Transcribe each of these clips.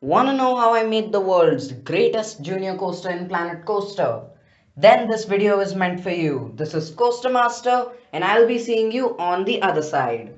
Wanna know how I made the world's greatest junior coaster in Planet Coaster? Then this video is meant for you. This is Coaster Master and I'll be seeing you on the other side.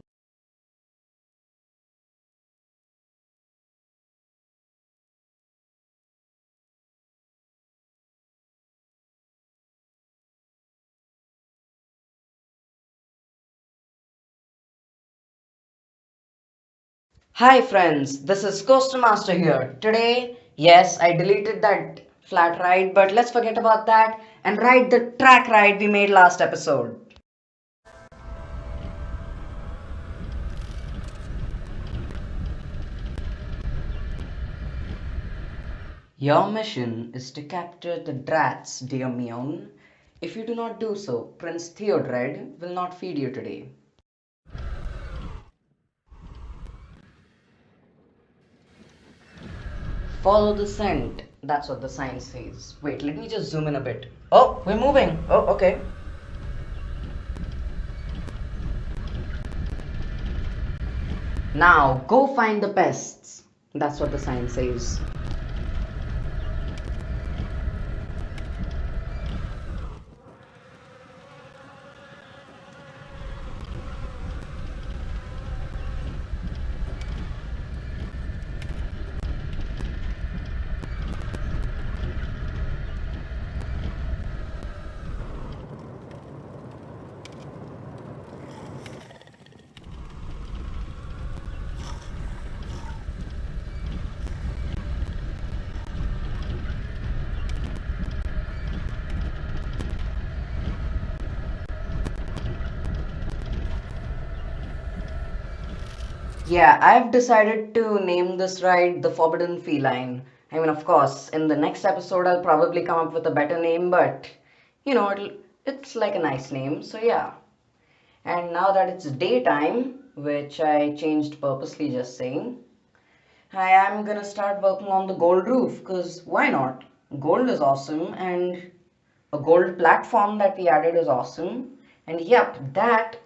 Hi friends, this is Coaster Master here. Today, yes, I deleted that flat ride, but let's forget about that and ride the track ride we made last episode. Your mission is to capture the Drats, dear Mion. If you do not do so, Prince Theodred will not feed you today. Follow the scent. That's what the sign says. Wait, let me just zoom in a bit. Oh, we're moving. Oh, okay. Now, go find the pests. That's what the sign says. Yeah, I've decided to name this ride the Forbidden Feline. I mean, of course, in the next episode, I'll probably come up with a better name, but it's like a nice name, so yeah. And now that it's daytime, which I changed purposely just saying, I am gonna start working on the gold roof, because why not? Gold is awesome, and a gold platform that we added is awesome. And yep, that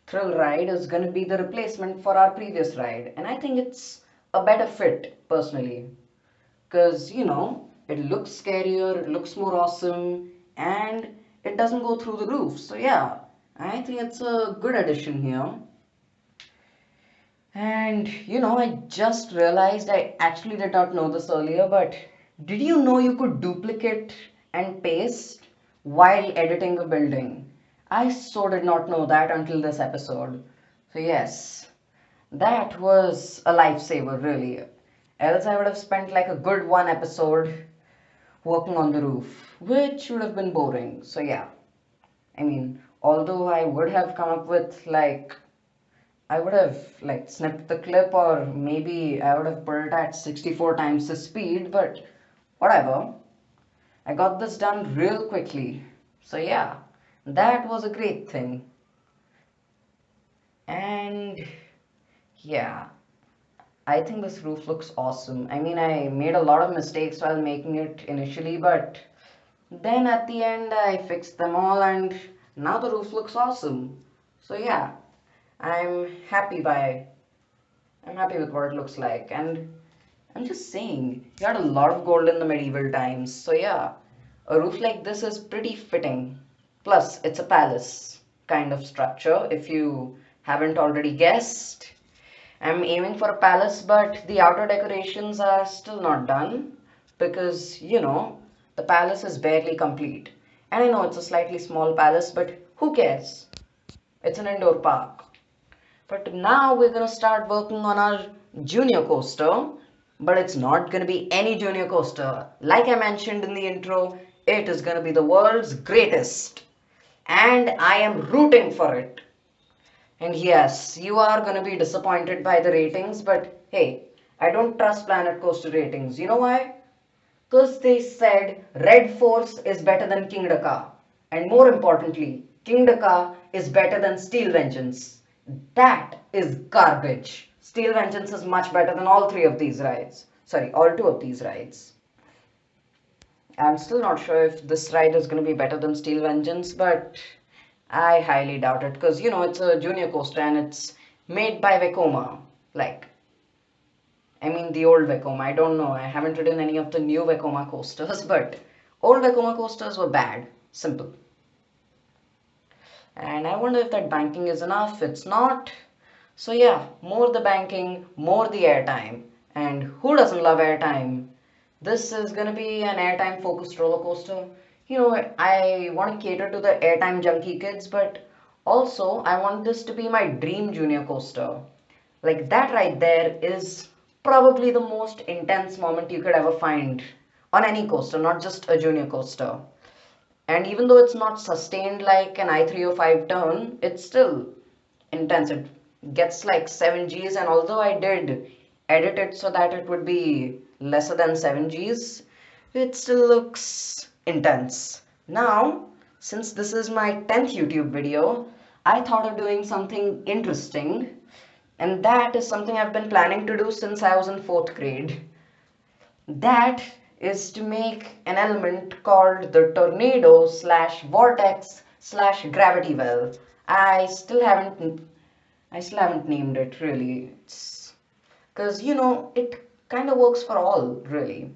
thrill ride is going to be the replacement for our previous ride, and I think it's a better fit personally because it looks scarier, it looks more awesome, and it doesn't go through the roof. So yeah, I think it's a good addition here. And I just realized I actually did not know this earlier, but did you know you could duplicate and paste while editing a building? I so did not know that until this episode. So, yes, that was a lifesaver, really. Else, I would have spent like a good one episode working on the roof, which would have been boring. So, yeah, I mean, although I would have come up with I would have like snipped the clip, or maybe I would have put it at 64 times the speed, but whatever. I got this done real quickly. So yeah, that was a great thing. And yeah, I think this roof looks awesome. I mean, I made a lot of mistakes while making it initially, but then at the end I fixed them all and now the roof looks awesome. So yeah, I'm happy by I'm happy with what it looks like. And I'm just saying, you had a lot of gold in the medieval times. So yeah, a roof like this is pretty fitting. Plus, it's a palace kind of structure, if you haven't already guessed. I'm aiming for a palace, but the outer decorations are still not done because, the palace is barely complete. And I know it's a slightly small palace, but who cares? It's an indoor park. But now we're gonna start working on our junior coaster, but it's not gonna be any junior coaster. Like I mentioned in the intro, it is gonna be the world's greatest. And I am rooting for it. And yes, you are gonna be disappointed by the ratings, but hey, I don't trust Planet Coaster ratings. You know why? Because they said Red Force is better than King Dakar. And more importantly, King Dakar is better than Steel Vengeance. That is garbage. Steel Vengeance is much better than all three of these rides. Sorry, all two of these rides. I'm still not sure if this ride is going to be better than Steel Vengeance, but I highly doubt it because it's a junior coaster and it's made by Vekoma. Like, I mean the old Vekoma. I don't know. I haven't ridden any of the new Vekoma coasters, but old Vekoma coasters were bad. Simple. And I wonder if that banking is enough. It's not. So yeah, more the banking, more the airtime. And who doesn't love airtime? This is gonna be an airtime focused roller coaster. You know, I want to cater to the airtime junkie kids, but also I want this to be my dream junior coaster. Like that right there is probably the most intense moment you could ever find on any coaster, not just a junior coaster. And even though it's not sustained like an I-305 turn, it's still intense. It gets like 7 Gs, and although I did edit it so that it would be lesser than 7 Gs, it still looks intense. Now, since this is my 10th YouTube video, I thought of doing something interesting, and that is something I've been planning to do since I was in 4th grade. That is to make an element called the tornado slash vortex slash gravity well. I still haven't I still haven't named it really. It's because you know it kind of works for all really.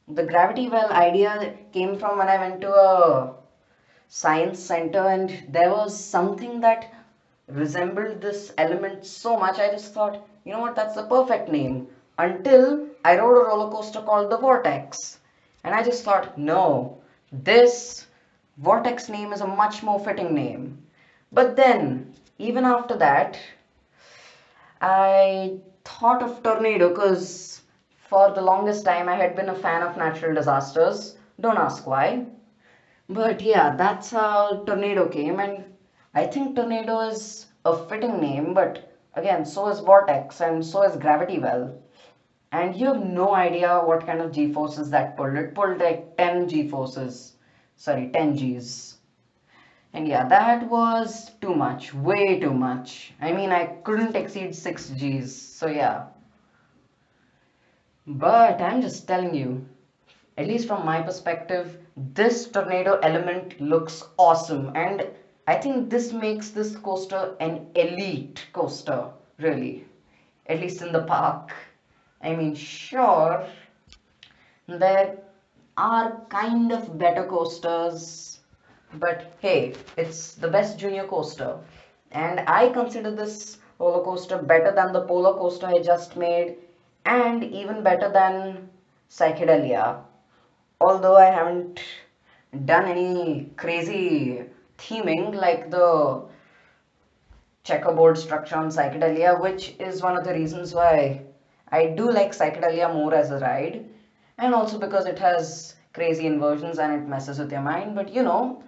The gravity well idea came from when I went to a science center and there was something that resembled this element so much. I just thought, you know what, that's the perfect name. Until I rode a roller coaster called the Vortex. And I just thought, no, this Vortex name is a much more fitting name. But then, even after that, I thought of tornado because for the longest time I had been a fan of natural disasters. Don't ask why. But yeah, that's how Tornado came, and I think Tornado is a fitting name, but again, so is Vortex and so is Gravity Well. And you have no idea what kind of G forces that pulled. It pulled like 10 G forces. Sorry, 10 Gs. And yeah, that was too much, way too much. I mean, I couldn't exceed 6 Gs, so yeah. But I'm just telling you, at least from my perspective, this tornado element looks awesome. And I think this makes this coaster an elite coaster, really. At least in the park. I mean, sure, there are kind of better coasters, but hey, it's the best junior coaster. And I consider this roller coaster better than the polar coaster I just made, and even better than Psychedelia. Although I haven't done any crazy theming like the checkerboard structure on Psychedelia, which is one of the reasons why I do like Psychedelia more as a ride, and also because it has crazy inversions and it messes with your mind. But you know,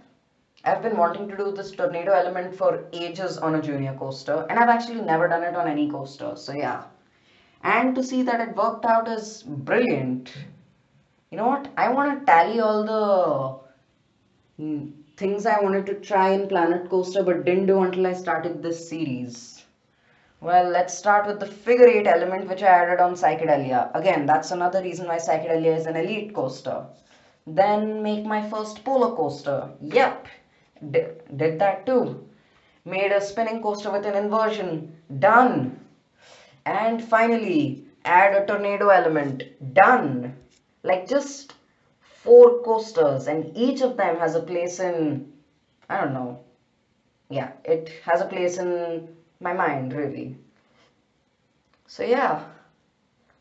I've been wanting to do this tornado element for ages on a junior coaster, and I've actually never done it on any coaster. So yeah, and to see that it worked out is brilliant. You know what? I want to tally all the things I wanted to try in Planet Coaster but didn't do until I started this series. Well, let's start with the figure 8 element which I added on Psychedelia. Again, that's another reason why Psychedelia is an elite coaster. Then make my first polar coaster. Yep, did that too. Made a spinning coaster with an inversion. Done. And finally, add a tornado element. Done. Like just 4 coasters, and each of them has a place in, I don't know. Yeah, it has a place in my mind, really. So yeah,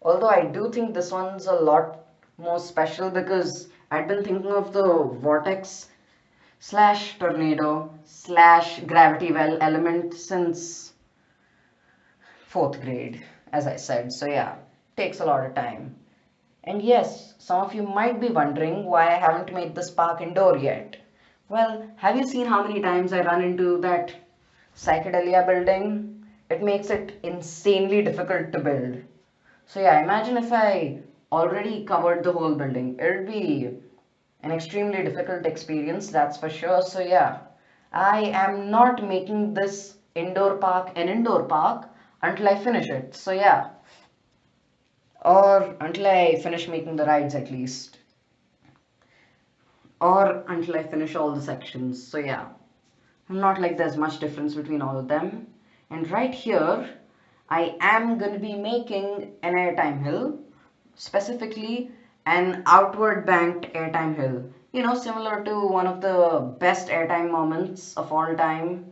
although I do think this one's a lot more special because I'd been thinking of the vortex slash tornado slash gravity well element since 4th grade, as I said. So yeah, takes a lot of time. And yes, some of you might be wondering why I haven't made this park indoor yet. Well, have you seen how many times I run into that Psychedelia building? It makes it insanely difficult to build. So yeah, imagine if I already covered the whole building. It would be an extremely difficult experience, that's for sure. So yeah, I am not making this indoor park an indoor park until I finish it. So yeah, or until I finish making the rides at least, or until I finish all the sections. So yeah, not like there's much difference between all of them. And right here, I am going to be making an airtime hill, specifically an outward banked airtime hill. You know, similar to one of the best airtime moments of all time,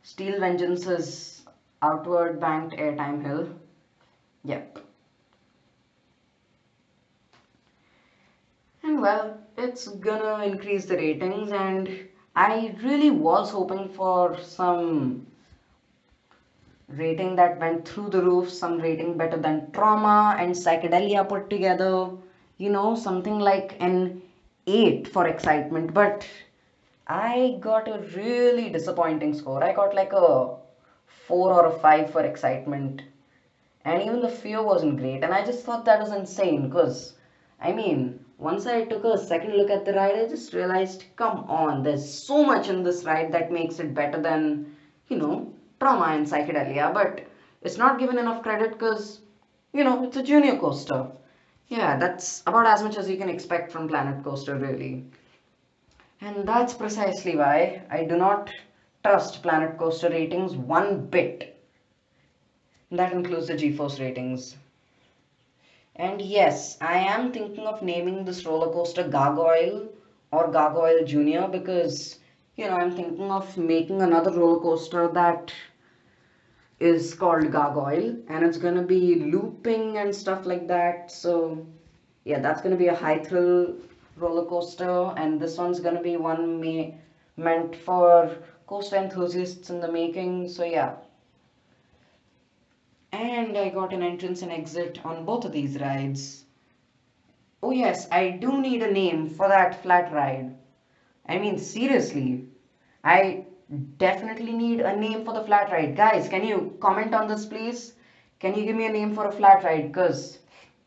Steel Vengeance's outward banked airtime hill. Yep. And well, it's gonna increase the ratings, and I really was hoping for some rating that went through the roof, some rating better than Trauma and Psychedelia put together, you know, something like an 8 for excitement, but I got a really disappointing score. I got like a 4 or a 5 for excitement, and even the fear wasn't great, and I just thought that was insane because I mean, once I took a second look at the ride, I just realized, come on, there's so much in this ride that makes it better than, you know, Trauma and Psychedelia, but it's not given enough credit because, you know, it's a junior coaster. Yeah, that's about as much as you can expect from Planet Coaster, really. And that's precisely why I do not trust Planet Coaster ratings one bit. That includes the GeForce ratings. And yes, I am thinking of naming this roller coaster Gargoyle or Gargoyle Junior because, you know, I'm thinking of making another roller coaster that is called Gargoyle and it's gonna be looping and stuff like that. So, yeah, that's gonna be a high thrill roller coaster, and this one's gonna be one meant for coaster enthusiasts in the making. So, yeah, and I got an entrance and exit on both of these rides. Oh yes, I do need a name for that flat ride. I mean, seriously, I definitely need a name for the flat ride. Guys, can you comment on this, please? Can you give me a name for a flat ride? Because,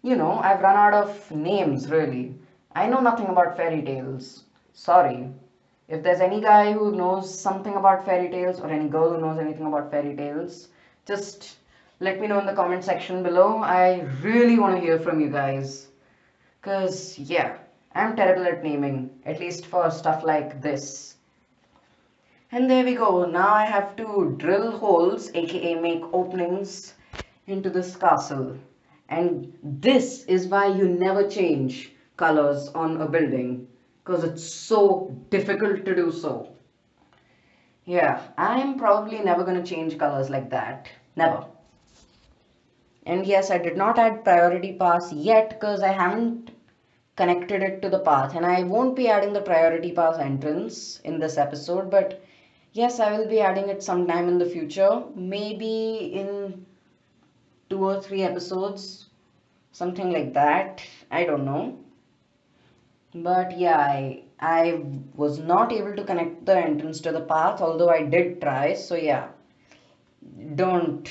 you know, I've run out of names, really. I know nothing about fairy tales. Sorry. If there's any guy who knows something about fairy tales or any girl who knows anything about fairy tales, just let me know in the comment section below. I really want to hear from you guys. Because, yeah, I'm terrible at naming, at least for stuff like this. And there we go. Now I have to drill holes, aka make openings into this castle. And this is why you never change colors on a building, because it's so difficult to do so. Yeah, I'm probably never going to change colors like that. Never. And yes, I did not add priority pass yet because I haven't connected it to the path, and I won't be adding the priority pass entrance in this episode, but yes, I will be adding it sometime in the future, maybe in 2 or 3 episodes, something like that. I don't know. But yeah, I was not able to connect the entrance to the path, although I did try. So yeah, don't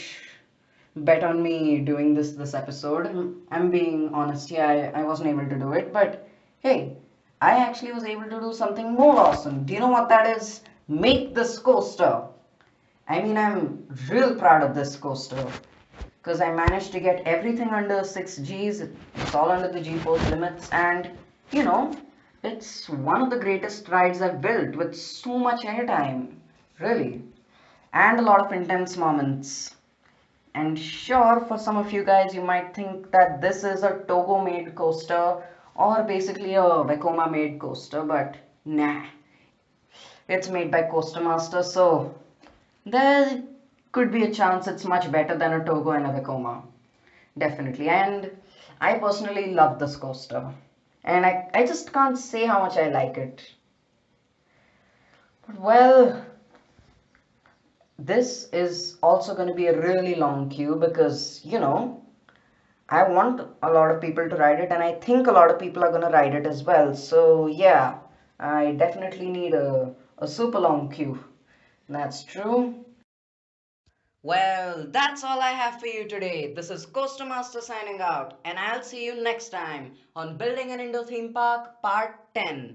bet on me doing this episode. I'm being honest. Yeah, I wasn't able to do it, but hey, I actually was able to do something more awesome. Do you know what that is? Make this coaster. I mean, I'm real proud of this coaster because I managed to get everything under 6 Gs. It's all under the G-force limits, and you know, it's one of the greatest rides I've built with so much airtime, really, and a lot of intense moments. And sure, for some of you guys, you might think that this is a Togo made coaster or basically a Vekoma made coaster, but nah, it's made by Coaster Master, so there could be a chance it's much better than a Togo and a Vekoma. Definitely. And I personally love this coaster. And I just can't say how much I like it. But well, this is also going to be a really long queue because, you know, I want a lot of people to ride it, and I think a lot of people are going to ride it as well. So, yeah, I definitely need a super long queue. That's true. Well, that's all I have for you today. This is Coaster Master signing out, and I'll see you next time on Building an Indo Theme Park Part 10.